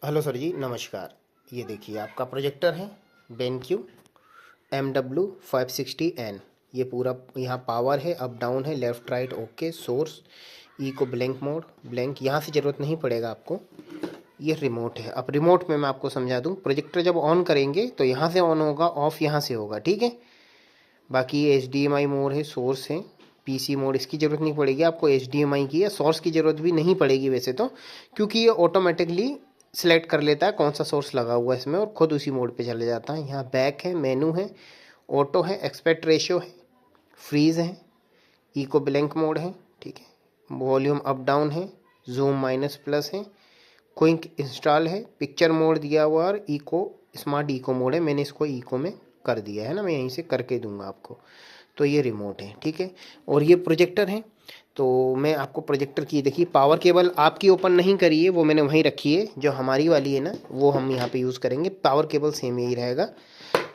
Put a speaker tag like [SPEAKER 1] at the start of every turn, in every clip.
[SPEAKER 1] Hello sir जी, नमस्कार। ये देखिए आपका प्रोजेक्टर है BenQ MW560N। ये पूरा यहाँ पावर है, अप डाउन है, लेफ़्ट राइट ओके, सोर्स ई को ब्लैंक मोड, ब्लैंक यहाँ से ज़रूरत नहीं पड़ेगा आपको। ये रिमोट है। अब रिमोट में मैं आपको समझा दूँ, प्रोजेक्टर जब ऑन करेंगे तो यहाँ से ऑन होगा, ऑफ़ यहाँ से होगा, ठीक है। बाकी ये HDMI मोड है, सोर्स है, PC मोड इसकी ज़रूरत नहीं पड़ेगी आपको, HDMI की या सोर्स की ज़रूरत भी नहीं पड़ेगी वैसे तो, क्योंकि ये ऑटोमेटिकली सेलेक्ट कर लेता है कौन सा सोर्स लगा हुआ है इसमें और खुद उसी मोड पे चले जाता है। यहाँ बैक है, मेनू है, ऑटो है, एक्सपेक्ट रेशियो है, फ्रीज़ है, इको ब्लैंक मोड है, ठीक है, वॉल्यूम अप डाउन है, जूम माइनस प्लस है, क्विक इंस्टॉल है, पिक्चर मोड दिया हुआ और इको स्मार्ट इको मोड है। मैंने इसको इको में कर दिया है ना, मैं यहीं से करके दूंगा आपको। तो ये रिमोट है, ठीक है। और ये प्रोजेक्टर है। तो मैं आपको प्रोजेक्टर की देखिए पावर केबल आपकी ओपन नहीं करी है, वो मैंने वहीं रखी है, जो हमारी वाली है ना वो हम यहाँ पे यूज़ करेंगे। पावर केबल सेम यही रहेगा,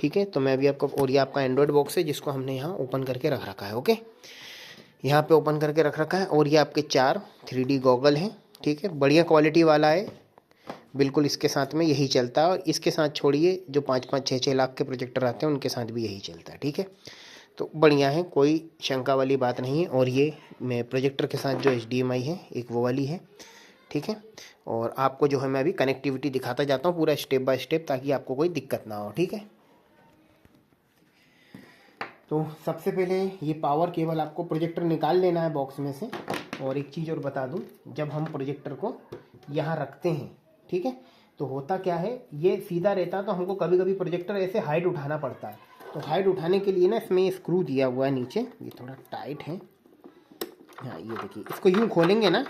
[SPEAKER 1] ठीक है। तो मैं अभी आपको, और ये आपका एंड्रॉयड बॉक्स है जिसको हमने यहाँ ओपन करके रख रखा है, ओके। यहाँ पे ओपन करके रख रखा है। और ये आपके 4 3D गॉगल हैं, ठीक है, बढ़िया क्वालिटी वाला है बिल्कुल। इसके साथ में यही चलता है, और इसके साथ छोड़िए जो 5-5 6-6 लाख के प्रोजेक्टर आते हैं उनके साथ भी यही चलता है, ठीक है। तो बढ़िया है, कोई शंका वाली बात नहीं है। और ये मैं प्रोजेक्टर के साथ जो HDMI है एक वो वाली है, ठीक है। और आपको जो है मैं अभी कनेक्टिविटी दिखाता जाता हूँ पूरा स्टेप बाय स्टेप, ताकि आपको कोई दिक्कत ना हो, ठीक है। तो सबसे पहले ये पावर केबल आपको प्रोजेक्टर निकाल लेना है बॉक्स में से। और एक चीज़ और बता दूं, जब हम प्रोजेक्टर को यहाँ रखते हैं, ठीक है, तो होता क्या है, ये सीधा रहता तो हमको कभी कभी प्रोजेक्टर ऐसे हाइट उठाना पड़ता है। तो हाइट उठाने के लिए ना इसमें स्क्रू दिया हुआ है नीचे, ये थोड़ा टाइट है। हाँ ये देखिए, इसको यूँ खोलेंगे ना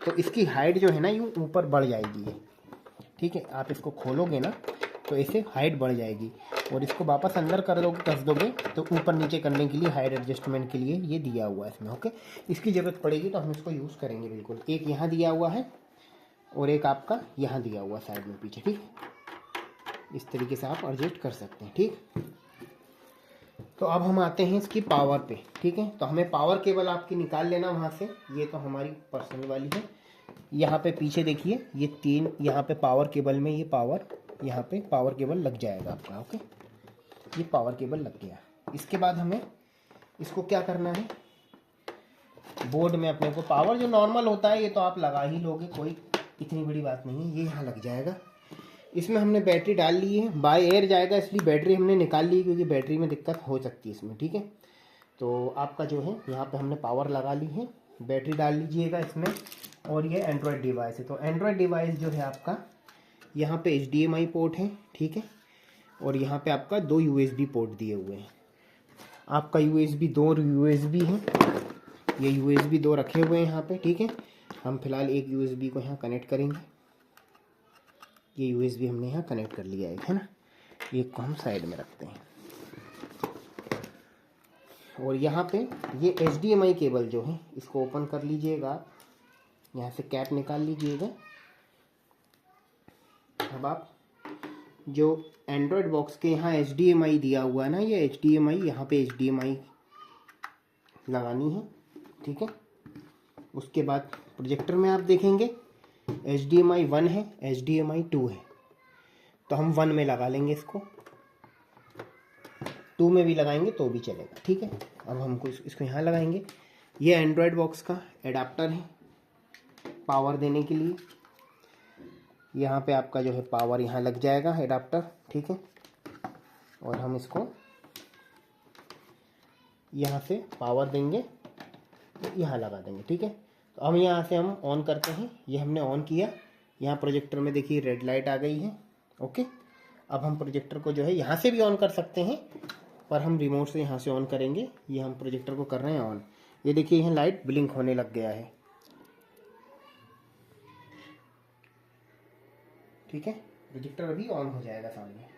[SPEAKER 1] तो इसकी हाइट जो है ना यूँ ऊपर बढ़ जाएगी, ठीक है। आप इसको खोलोगे ना तो ऐसे हाइट बढ़ जाएगी, और इसको वापस अंदर कर दोगे, कस दोगे तो ऊपर नीचे करने के लिए हाइट एडजस्टमेंट के लिए ये दिया हुआ है इसमें, ओके। इसकी ज़रूरत पड़ेगी तो हम इसको यूज़ करेंगे बिल्कुल। एक यहाँ दिया हुआ है और एक आपका यहाँ दिया हुआ साइड में पीछे, ठीक। इस तरीके से आप एडजस्ट कर सकते हैं, ठीक। तो अब हम आते हैं इसकी पावर पे, ठीक है। तो हमें पावर केबल आपकी निकाल लेना वहाँ से, ये तो हमारी पर्सनल वाली है। यहाँ पे पीछे देखिए ये 3, यहाँ पे पावर केबल में ये पावर, यहाँ पे पावर केबल लग जाएगा आपका, ओके। ये पावर केबल लग गया। इसके बाद हमें इसको क्या करना है, बोर्ड में अपने को पावर जो नॉर्मल होता है ये तो आप लगा ही लोगे, कोई इतनी बड़ी बात नहीं है, ये यहाँ लग जाएगा। इसमें हमने बैटरी डाल ली है, बाय एयर जाएगा इसलिए बैटरी हमने निकाल ली, क्योंकि बैटरी में दिक्कत हो सकती है इसमें, ठीक है। तो आपका जो है यहाँ पे हमने पावर लगा ली है, बैटरी डाल लीजिएगा इसमें। और ये एंड्रॉयड डिवाइस है, तो एंड्रॉयड डिवाइस जो है आपका, यहाँ पे HDMI पोर्ट है, ठीक है। और यहाँ पे आपका 2 USB पोर्ट दिए हुए हैं। आपका दो USB है, ये USB 2 रखे हुए हैं यहाँ पे, ठीक है। हम फिलहाल एक USB को यहाँ कनेक्ट करेंगे। ये USB हमने यहाँ कनेक्ट कर लिया है ना। एक को हम साइड में रखते हैं। और यहाँ पे ये HDMI केबल जो है इसको ओपन कर लीजिएगा आप, यहाँ से कैप निकाल लीजिएगा। अब आप जो एंड्रॉयड बॉक्स के यहाँ HDMI दिया हुआ है ना, ये HDMI, यहाँ पे HDMI लगानी है, ठीक है। उसके बाद प्रोजेक्टर में आप देखेंगे HDMI 1 है, HDMI 2 है, तो हम 1 में लगा लेंगे इसको, 2 में भी लगाएंगे तो भी चलेगा, ठीक है। अब हमको इसको यहाँ लगाएंगे। ये एंड्रॉयड बॉक्स का एडाप्टर है पावर देने के लिए। यहाँ पे आपका जो है पावर यहाँ लग जाएगा एडाप्टर, ठीक है। और हम इसको यहाँ से पावर देंगे तो यहाँ लगा देंगे, ठीक है। तो अब यहाँ से हम ऑन करते हैं, ये हमने ऑन किया। यहाँ प्रोजेक्टर में देखिए रेड लाइट आ गई है, ओके। अब हम प्रोजेक्टर को जो है यहाँ से भी ऑन कर सकते हैं, पर हम रिमोट से यहाँ से ऑन करेंगे। ये हम प्रोजेक्टर को कर रहे हैं ऑन। ये देखिए यहाँ लाइट ब्लिंक होने लग गया है, ठीक है। प्रोजेक्टर अभी ऑन हो जाएगा सामने।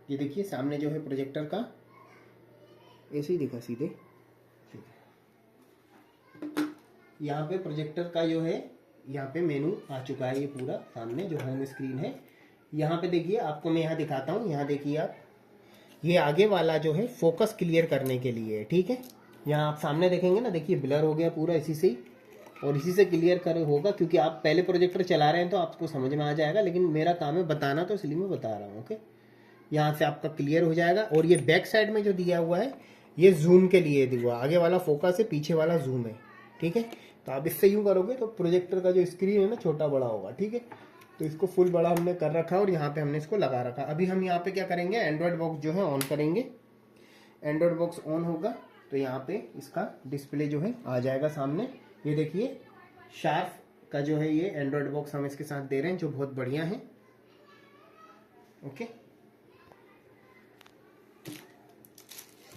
[SPEAKER 1] ये देखिए सामने जो है प्रोजेक्टर का ऐसे ही दिखा सीधे, यहाँ पे प्रोजेक्टर का जो है यहाँ पे मेनू आ चुका है, ये पूरा सामने जो होम स्क्रीन है। यहाँ पे देखिए आपको मैं यहाँ दिखाता हूँ, यहाँ देखिए आप, ये आगे वाला जो है फोकस क्लियर करने के लिए है, ठीक है। यहाँ आप सामने देखेंगे ना, देखिए ब्लर हो गया पूरा इसी से ही, और इसी से क्लियर कर होगा, क्योंकि आप पहले प्रोजेक्टर चला रहे हैं तो आपको समझ में आ जाएगा, लेकिन मेरा काम है बताना, तो इसलिए मैं बता रहा हूँ। ओके, यहाँ से आपका क्लियर हो जाएगा। और ये बैक साइड में जो दिया हुआ है ये जूम के लिए दिया हुआ है, आगे वाला फोकस है, पीछे वाला जूम है, ठीक है। तो आप इससे यूँ करोगे तो प्रोजेक्टर का जो स्क्रीन है ना छोटा बड़ा होगा, ठीक है। तो इसको फुल बड़ा हमने कर रखा है और यहाँ पे हमने इसको लगा रखा। अभी हम यहाँ पे क्या करेंगे, एंड्रॉयड बॉक्स जो है ऑन करेंगे। एंड्रॉयड बॉक्स ऑन होगा तो यहाँ पे इसका डिस्प्ले जो है आ जाएगा सामने। ये देखिए शार्प का जो है ये एंड्रॉयड बॉक्स हम इसके साथ दे रहे हैं, जो बहुत बढ़िया है। ओके,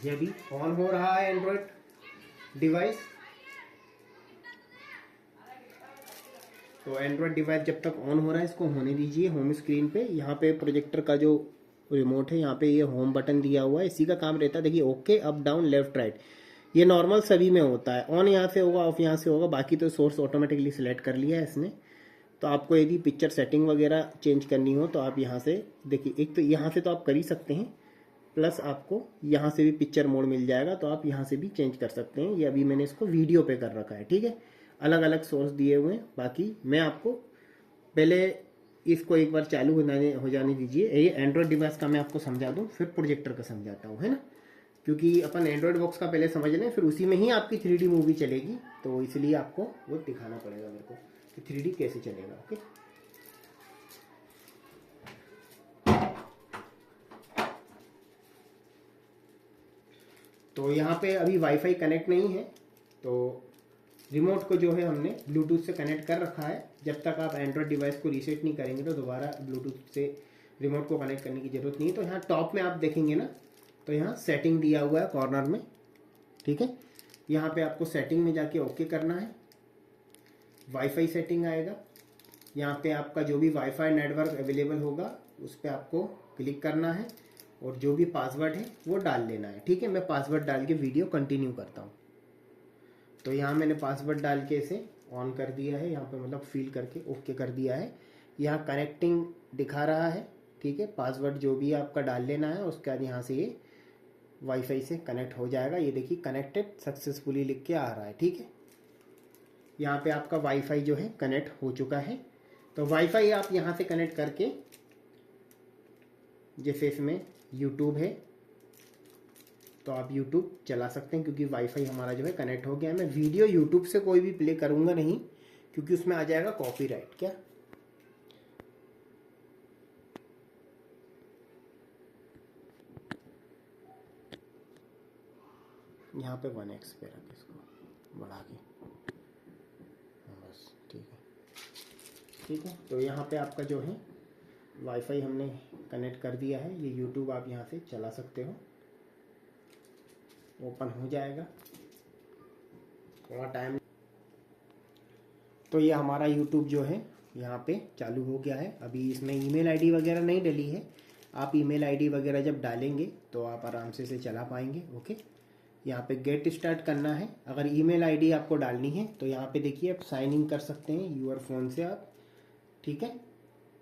[SPEAKER 1] ये भी ऑन हो रहा है एंड्रॉयड डिवाइस। तो एंड्रॉयड डिवाइस जब तक ऑन हो रहा है इसको होने दीजिए। होम स्क्रीन पे यहाँ पे प्रोजेक्टर का जो रिमोट है, यहाँ पे ये होम बटन दिया हुआ है, इसी का काम रहता है। देखिए okay, up down left right, ये नॉर्मल सभी में होता है। ऑन यहाँ से होगा, ऑफ यहाँ से होगा, बाकी तो सोर्स ऑटोमेटिकली सिलेक्ट कर लिया है इसने। तो आपको यदि पिक्चर सेटिंग वगैरह चेंज करनी हो तो आप यहाँ से देखिए, एक तो यहाँ से तो आप कर ही सकते हैं, प्लस आपको यहाँ से भी पिक्चर मोड मिल जाएगा, तो आप यहाँ से भी चेंज कर सकते हैं। ये अभी मैंने इसको वीडियो पे कर रखा है, ठीक है। अलग अलग सोर्स दिए हुए हैं। बाकी मैं आपको पहले इसको एक बार चालू हो जाने दीजिए। ये एंड्रॉयड डिवाइस का मैं आपको समझा दूँ, फिर प्रोजेक्टर का समझाता हूँ, है ना। क्योंकि अपन एंड्रॉयड बॉक्स का पहले समझ लें, फिर उसी में ही आपकी 3D मूवी चलेगी, तो इसलिए आपको वो दिखाना पड़ेगा मेरे को कि 3D कैसे चलेगा। ओके, तो यहाँ पे अभी वाईफाई कनेक्ट नहीं है, तो रिमोट को जो है हमने ब्लूटूथ से कनेक्ट कर रखा है। जब तक आप एंड्रॉयड डिवाइस को रीसेट नहीं करेंगे तो दोबारा ब्लूटूथ से रिमोट को कनेक्ट करने की ज़रूरत नहीं है। तो यहाँ टॉप में आप देखेंगे ना, तो यहाँ सेटिंग दिया हुआ है कॉर्नर में, ठीक है। यहाँ पे आपको सेटिंग में जाके ओके करना है। वाईफाई सेटिंग आएगा, यहाँ पे आपका जो भी वाईफाई नेटवर्क अवेलेबल होगा उस पर आपको क्लिक करना है, और जो भी पासवर्ड है वो डाल लेना है, ठीक है। मैं पासवर्ड डाल के वीडियो कंटिन्यू करता हूँ। तो यहाँ मैंने पासवर्ड डाल के इसे ऑन कर दिया है, यहाँ पे मतलब फिल करके ओके कर दिया है। यहाँ कनेक्टिंग दिखा रहा है, ठीक है। पासवर्ड जो भी आपका डाल लेना है, उसके बाद यहाँ से ये वाईफाई से कनेक्ट हो जाएगा। ये देखिए कनेक्टेड सक्सेसफुली लिख के आ रहा है, ठीक है। यहाँ पे आपका वाईफाई जो है कनेक्ट हो चुका है। तो वाईफाई आप यहाँ से कनेक्ट करके, जैसे इसमें यूट्यूब है तो आप यूट्यूब चला सकते हैं, क्योंकि वाईफाई हमारा जो है कनेक्ट हो गया है। मैं वीडियो यूट्यूब से कोई भी प्ले करूँगा नहीं, क्योंकि उसमें आ जाएगा कॉपीराइट। क्या यहाँ पे 1x पे रख, इसको बढ़ा के, बस ठीक है, ठीक है। तो यहाँ पे आपका जो है वाईफाई हमने कनेक्ट कर दिया है। ये यूट्यूब आप यहाँ से चला सकते हो, ओपन हो जाएगा, थोड़ा टाइम। तो ये हमारा यूट्यूब जो है यहाँ पे चालू हो गया है। अभी इसमें ईमेल आईडी वगैरह नहीं डली है, आप ईमेल आईडी वगैरह जब डालेंगे तो आप आराम से इसे चला पाएंगे। ओके, यहाँ पे गेट स्टार्ट करना है। अगर ईमेल आईडी आपको डालनी है तो यहाँ पे देखिए आप साइन इन कर सकते हैं यूर फोन से आप, ठीक है।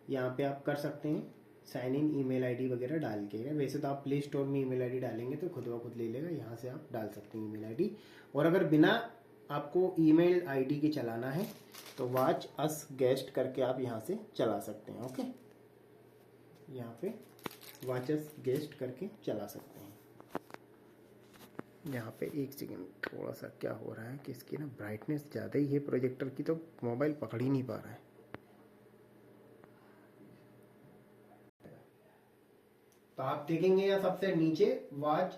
[SPEAKER 1] यहाँ पे आप कर सकते हैं साइन इन ईमेल आईडी वगैरह डाल के। वैसे तो आप प्ले स्टोर में ईमेल आईडी डालेंगे तो खुद ब खुद ले लेगा, यहाँ से आप डाल सकते हैं ईमेल आईडी। और अगर बिना आपको ईमेल आईडी के चलाना है तो वॉच अस गेस्ट करके आप यहाँ से चला सकते हैं। ओके, यहाँ पे वॉच अस गेस्ट करके चला सकते हैं। यहाँ पे एक सेकेंड, थोड़ा सा क्या हो रहा है कि इसकी ना ब्राइटनेस ज़्यादा ही है प्रोजेक्टर की, तो मोबाइल पकड़ ही नहीं पा रहा है। तो आप देखेंगे यहाँ सबसे नीचे वॉच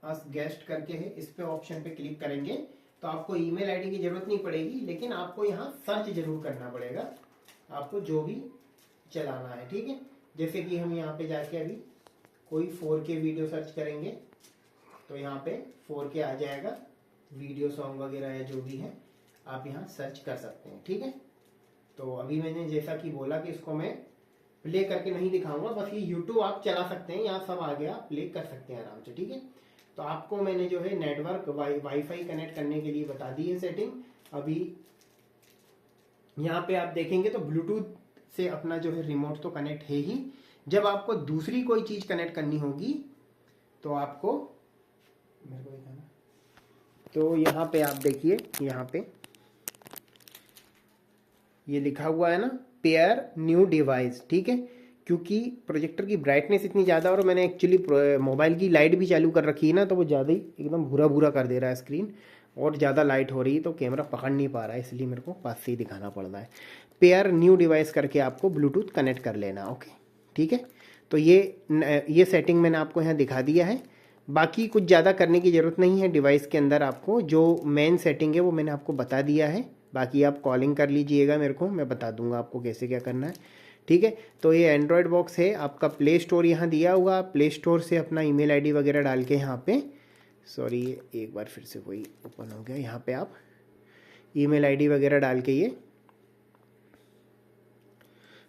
[SPEAKER 1] अस गेस्ट करके है, इस पे ऑप्शन पे क्लिक करेंगे तो आपको ईमेल आईडी की जरूरत नहीं पड़ेगी, लेकिन आपको यहाँ सर्च जरूर करना पड़ेगा, आपको जो भी चलाना है, ठीक है। जैसे कि हम यहाँ पे जाके अभी कोई 4K वीडियो सर्च करेंगे तो यहाँ पे 4K आ जाएगा, वीडियो सॉन्ग वगैरह या जो भी है आप यहाँ सर्च कर सकते हैं, ठीक है। तो अभी मैंने जैसा कि बोला कि इसको मैं प्ले करके नहीं दिखाऊंगा, बस ये यूट्यूब आप चला सकते हैं, यहाँ सब आ गया, प्ले कर सकते हैं आराम से, ठीक है। तो आपको मैंने जो है नेटवर्क वाईफाई कनेक्ट करने के लिए बता दी है सेटिंग। अभी यहाँ पे आप देखेंगे तो ब्लूटूथ से अपना जो है रिमोट तो कनेक्ट है ही। जब आपको दूसरी कोई चीज कनेक्ट करनी होगी तो आपको मेरे को दिखाना, तो यहाँ पे आप देखिए, यहाँ पे ये लिखा हुआ है ना, पेयर न्यू डिवाइस, ठीक है। क्योंकि प्रोजेक्टर की ब्राइटनेस इतनी ज़्यादा, और मैंने एक्चुअली मोबाइल की लाइट भी चालू कर रखी है ना, तो वो ज़्यादा ही एकदम भूरा भूरा कर दे रहा है स्क्रीन, और ज़्यादा लाइट हो रही है तो कैमरा पकड़ नहीं पा रहा है, इसलिए मेरे को पास से ही दिखाना पड़ रहा है। पेयर न्यू डिवाइस करके आपको ब्लूटूथ कनेक्ट कर लेना, ओके, ठीक है। तो ये सेटिंग मैंने आपको यहाँ दिखा दिया है। बाकी कुछ ज़्यादा करने की ज़रूरत नहीं है डिवाइस के अंदर, आपको जो मेन सेटिंग है वो मैंने आपको बता दिया है। बाकी आप कॉलिंग कर लीजिएगा मेरे को, मैं बता दूंगा आपको कैसे क्या करना है, ठीक है। तो ये एंड्रॉयड बॉक्स है आपका, प्ले स्टोर यहाँ दिया हुआ, प्ले स्टोर से अपना ईमेल आईडी वगैरह डाल के यहाँ पे, सॉरी एक बार फिर से वही ओपन हो गया, यहाँ पे आप ईमेल आईडी वगैरह डाल के ये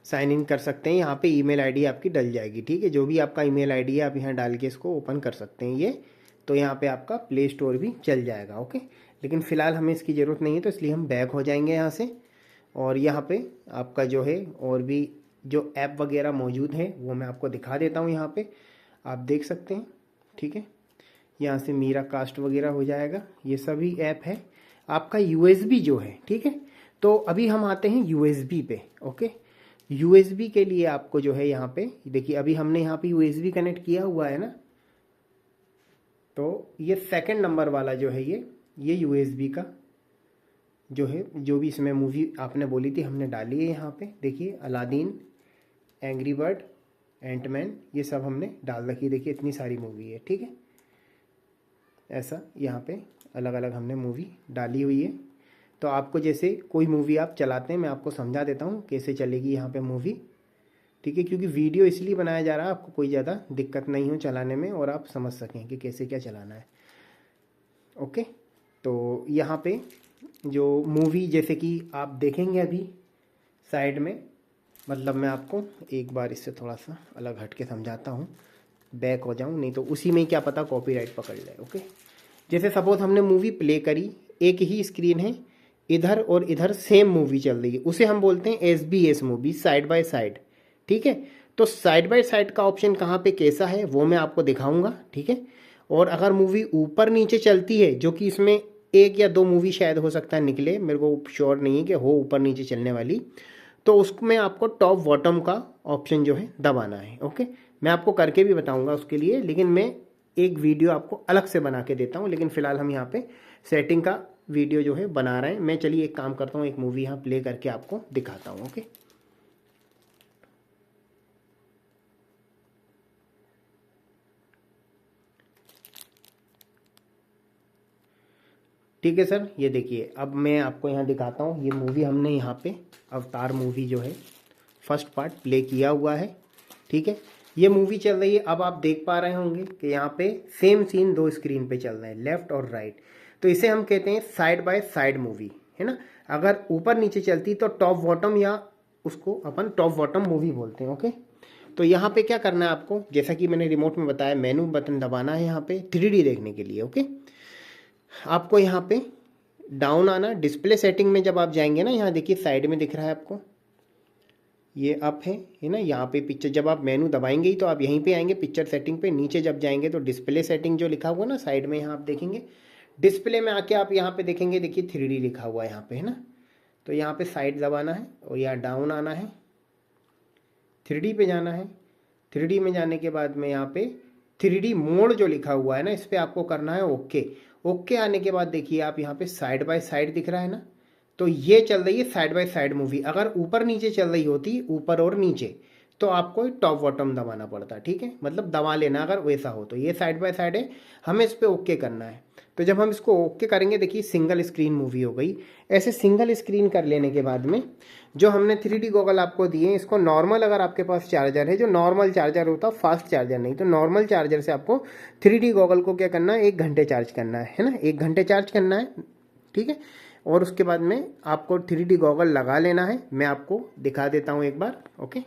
[SPEAKER 1] साइन इन कर सकते हैं। यहाँ पे ईमेल आईडी आपकी डल जाएगी, ठीक है। जो भी आपका ईमेल आईडी है आप यहाँ डाल के इसको ओपन कर सकते हैं ये, तो यहाँ पे आपका प्ले स्टोर भी चल जाएगा, ओके। लेकिन फ़िलहाल हमें इसकी ज़रूरत नहीं है, तो इसलिए हम बैक हो जाएंगे यहाँ से। और यहाँ पे आपका जो है और भी जो ऐप वगैरह मौजूद है वो मैं आपको दिखा देता हूँ, यहाँ पे आप देख सकते हैं, ठीक है। यहाँ से मीरा कास्ट वगैरह हो जाएगा, ये सभी ऐप है। आपका USB जो है, ठीक है। तो अभी हम आते हैं USB पे, ओके। USB के लिए आपको जो है यहाँ पे देखिए, अभी हमने यहाँ पे USB कनेक्ट किया हुआ है ना, तो ये सेकंड नंबर वाला जो है ये USB का जो है, जो भी इसमें मूवी आपने बोली थी हमने डाली है यहाँ पे, देखिए अलादीन, एंग्री बर्ड, एंटमैन, ये सब हमने डाल रखी है, देखिए इतनी सारी मूवी है, ठीक है। ऐसा यहाँ पे अलग अलग हमने मूवी डाली हुई है। तो आपको जैसे कोई मूवी आप चलाते हैं, मैं आपको समझा देता हूँ कैसे चलेगी यहाँ पे मूवी, ठीक है। क्योंकि वीडियो इसलिए बनाया जा रहा है आपको कोई ज़्यादा दिक्कत नहीं हो चलाने में, और आप समझ सकें कि कैसे क्या चलाना है, ओके। तो यहाँ पे जो मूवी जैसे कि आप देखेंगे अभी साइड में, मतलब मैं आपको एक बार इससे थोड़ा सा अलग हट के समझाता हूँ, बैक हो जाऊँ, नहीं तो उसी में क्या पता कॉपीराइट पकड़ जाए, ओके। जैसे सपोज हमने मूवी प्ले करी, एक ही स्क्रीन है, इधर और इधर सेम मूवी चल रही है, उसे हम बोलते हैं SBS movie, side by side, ठीक है। तो साइड बाय साइड का ऑप्शन कहाँ पे कैसा है वो मैं आपको दिखाऊंगा, ठीक है। और अगर मूवी ऊपर नीचे चलती है, जो कि इसमें एक या दो मूवी शायद हो सकता है निकले, मेरे को श्योर नहीं है कि हो ऊपर नीचे चलने वाली, तो उसमें आपको टॉप बॉटम का ऑप्शन जो है दबाना है, ओके। मैं आपको करके भी बताऊंगा उसके लिए, लेकिन मैं एक वीडियो आपको अलग से बना के देता हूँ। लेकिन फिलहाल हम यहाँ पे सेटिंग का वीडियो जो है बना रहे हैं। मैं चलिए एक काम करता हूँ, एक मूवी यहाँ प्ले करके आपको दिखाता हूँ, ओके। ठीक है सर, ये देखिए अब मैं आपको यहाँ दिखाता हूँ, ये मूवी हमने यहाँ पे अवतार मूवी जो है फर्स्ट पार्ट प्ले किया हुआ है, ठीक है। ये मूवी चल रही है, अब आप देख पा रहे होंगे कि यहाँ पे सेम सीन दो स्क्रीन पे चल रहे हैं, लेफ्ट और राइट। तो इसे हम कहते हैं साइड बाय साइड मूवी, है ना। अगर ऊपर नीचे चलती तो टॉप बॉटम, या उसको अपन टॉप बॉटम मूवी बोलते हैं, ओके। तो यहाँ पे क्या करना है आपको, जैसा कि मैंने रिमोट में बताया, मेनू बटन दबाना है यहाँ पे 3D देखने के लिए, ओके। आपको यहाँ पे डाउन आना, डिस्प्ले सेटिंग में जब आप जाएंगे ना, यहाँ देखिए साइड में दिख रहा है आपको, ये अप है ना। यहाँ पे पिक्चर, जब आप मेनू दबाएंगे ही तो आप यहीं पे आएंगे पिक्चर सेटिंग पे, नीचे जब जाएंगे तो डिस्प्ले सेटिंग जो लिखा हुआ ना साइड में, यहाँ आप देखेंगे डिस्प्ले में आके आप यहाँ पे देखेंगे, देखिए 3D लिखा हुआ है यहाँ पे, है ना। तो यहाँ पे साइड दबाना है और यहाँ डाउन आना है, 3D पे जाना है। 3D में जाने के बाद में यहाँ पे 3D मोड जो लिखा हुआ है ना, इस पर आपको करना है ओके। ओके आने के बाद देखिए आप यहाँ पे साइड बाय साइड दिख रहा है ना, तो ये चल रही है साइड बाय साइड मूवी। अगर ऊपर नीचे चल रही होती, ऊपर और नीचे, तो आपको टॉप बॉटम दबाना पड़ता, ठीक है। मतलब दबा लेना अगर वैसा हो। तो ये साइड बाय साइड है, हमें इस पर ओके करना है। तो जब हम इसको ओके करेंगे, देखिए सिंगल स्क्रीन मूवी हो गई। ऐसे सिंगल स्क्रीन कर लेने के बाद में जो हमने 3D गॉगल आपको दिए, इसको नॉर्मल, अगर आपके पास चार्जर है, जो नॉर्मल चार्जर होता, फास्ट चार्जर नहीं, तो नॉर्मल चार्जर से आपको 3D गॉगल को क्या करना है, 1 घंटे चार्ज करना है ना, 1 घंटे चार्ज करना है, ठीक है। और उसके बाद में आपको 3D गॉगल लगा लेना है। मैं आपको दिखा देता हूँ एक बार, ओके।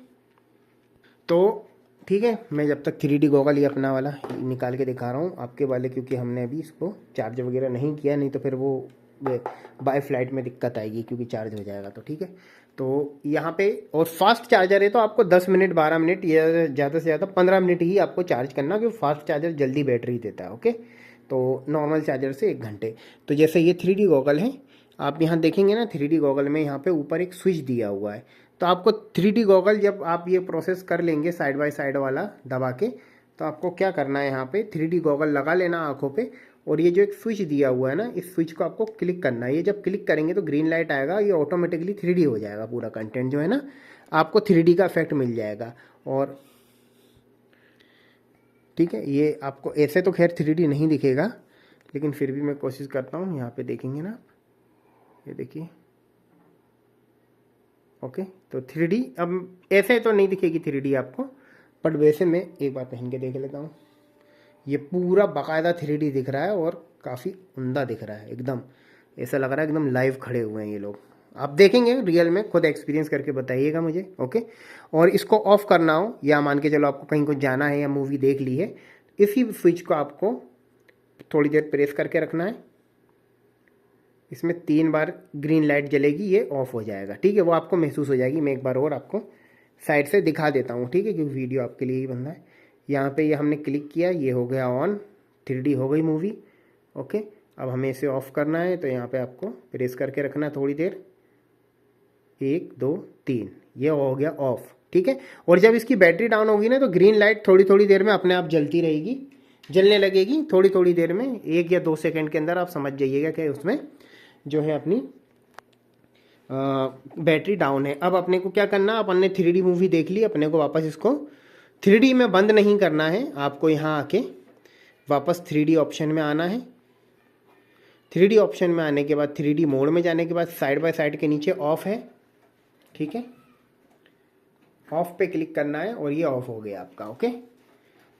[SPEAKER 1] तो ठीक है, मैं जब तक 3D गॉगल ये अपना वाला निकाल के दिखा रहा हूँ आपके वाले, क्योंकि हमने अभी इसको चार्ज वगैरह नहीं किया, नहीं तो फिर वो बाय फ्लाइट में दिक्कत आएगी, क्योंकि चार्ज हो जाएगा। तो ठीक है, तो यहाँ पे और फास्ट चार्जर है तो आपको 10 मिनट 12 मिनट या ज़्यादा से ज़्यादा 15 मिनट ही आपको चार्ज करना, क्योंकि फास्ट चार्जर जल्दी बैटरी देता है। ओके, तो नॉर्मल चार्जर से 1 घंटे। तो जैसे ये 3D गॉगल है, आप यहाँ देखेंगे ना 3D गॉगल में यहाँ पे ऊपर एक स्विच दिया हुआ है। तो आपको 3D गॉगल जब आप ये प्रोसेस कर लेंगे साइड बाय साइड वाला दबा के, तो आपको क्या करना है, यहाँ पे 3D गॉगल लगा लेना आँखों पे, और ये जो एक स्विच दिया हुआ है ना, इस स्विच को आपको क्लिक करना है। ये जब क्लिक करेंगे तो ग्रीन लाइट आएगा, ये ऑटोमेटिकली 3D हो जाएगा, पूरा कंटेंट जो है ना आपको 3D का इफेक्ट मिल जाएगा। और ठीक है, ये आपको ऐसे तो खैर 3D नहीं दिखेगा, लेकिन फिर भी मैं कोशिश करता हूँ। यहाँ पे देखेंगे ना, ये देखिए। ओके, तो 3D अब ऐसे तो नहीं दिखेगी 3D आपको, बट वैसे मैं एक बार पहन के देख लेता हूँ। ये पूरा बाकायदा 3D दिख रहा है और काफ़ी उम्दा दिख रहा है, एकदम ऐसा लग रहा है एकदम लाइव खड़े हुए हैं ये लोग। आप देखेंगे रियल में, खुद एक्सपीरियंस करके बताइएगा मुझे। ओके, और इसको ऑफ करना हो या मान के चलो आपको कहीं कुछ जाना है या मूवी देख ली है, इसी स्विच को आपको थोड़ी देर प्रेस करके रखना है। इसमें 3 बार ग्रीन लाइट जलेगी, ये ऑफ हो जाएगा। ठीक है, वो आपको महसूस हो जाएगी। मैं एक बार और आपको साइड से दिखा देता हूँ, ठीक है, क्योंकि वीडियो आपके लिए ही बन रहा है। यहाँ पे ये हमने क्लिक किया, ये हो गया ऑन, 3D हो गई मूवी। ओके, अब हमें इसे ऑफ़ करना है, तो यहाँ पे आपको प्रेस करके रखना है थोड़ी देर, 1 2 3, ये हो गया ऑफ। ठीक है, और जब इसकी बैटरी डाउन होगी ना, तो ग्रीन लाइट थोड़ी थोड़ी देर में अपने आप जलती रहेगी, जलने लगेगी थोड़ी थोड़ी देर में, 1 या 2 सेकंड के अंदर आप समझ जाइएगा कि उसमें जो है अपनी बैटरी डाउन है। अब अपने को क्या करना, अपन ने 3D मूवी देख ली, अपने को वापस इसको 3D में बंद नहीं करना है। आपको यहाँ आके वापस 3D ऑप्शन में आना है। 3D ऑप्शन में आने के बाद 3D मोड में जाने के बाद साइड बाय साइड के नीचे ऑफ है, ठीक है, ऑफ पे क्लिक करना है और ये ऑफ हो गया आपका। ओके,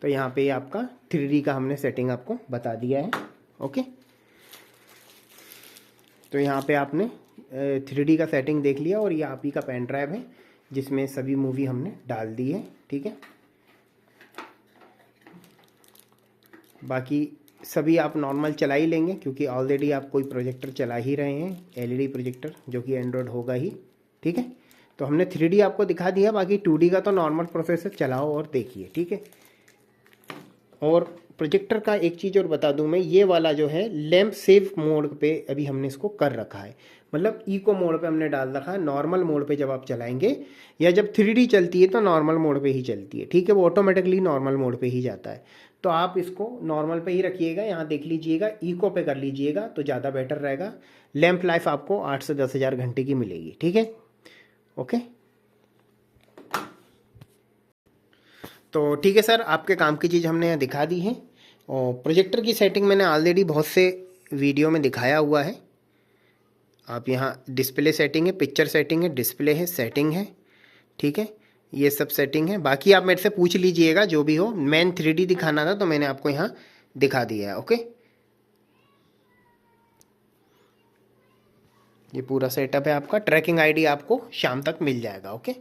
[SPEAKER 1] तो यहाँ पे आपका 3D का हमने सेटिंग आपको बता दिया है। ओके, तो यहाँ पे आपने 3D का सेटिंग देख लिया, और ये आप ही का पेन ड्राइव है जिसमें सभी मूवी हमने डाल दी है। ठीक है, बाकी सभी आप नॉर्मल चला ही लेंगे, क्योंकि ऑलरेडी आप कोई प्रोजेक्टर चला ही रहे हैं, LED प्रोजेक्टर, जो कि एंड्रॉयड होगा ही। ठीक है, तो हमने 3D आपको दिखा दिया, बाकी 2D का तो नॉर्मल प्रोसेसर चलाओ और देखिए। ठीक है, और प्रोजेक्टर का एक चीज़ और बता दूं मैं, ये वाला जो है लैंप सेव मोड पे अभी हमने इसको कर रखा है, मतलब इको मोड पे हमने डाल रखा है। नॉर्मल मोड पे जब आप चलाएंगे या जब 3D चलती है तो नॉर्मल मोड पे ही चलती है। ठीक है, वो ऑटोमेटिकली नॉर्मल मोड पे ही जाता है, तो आप इसको नॉर्मल पे ही रखिएगा। यहाँ देख लीजिएगा, इको पे कर लीजिएगा तो ज़्यादा बेटर रहेगा। लैंप लाइफ आपको 8 से 10 हज़ार घंटे की मिलेगी। ठीक है, ओके, तो ठीक है सर, आपके काम की चीज़ हमने यहाँ दिखा दी है। और प्रोजेक्टर की सेटिंग मैंने ऑलरेडी बहुत से वीडियो में दिखाया हुआ है। आप यहाँ डिस्प्ले सेटिंग है, पिक्चर सेटिंग है, डिस्प्ले है, सेटिंग है। ठीक है, ये सब सेटिंग है। बाकी आप मेरे से पूछ लीजिएगा जो भी हो। मेन 3D दिखाना था तो मैंने आपको यहाँ दिखा दिया है। ओके, ये पूरा सेटअप है आपका। ट्रैकिंग ID आपको शाम तक मिल जाएगा। ओके।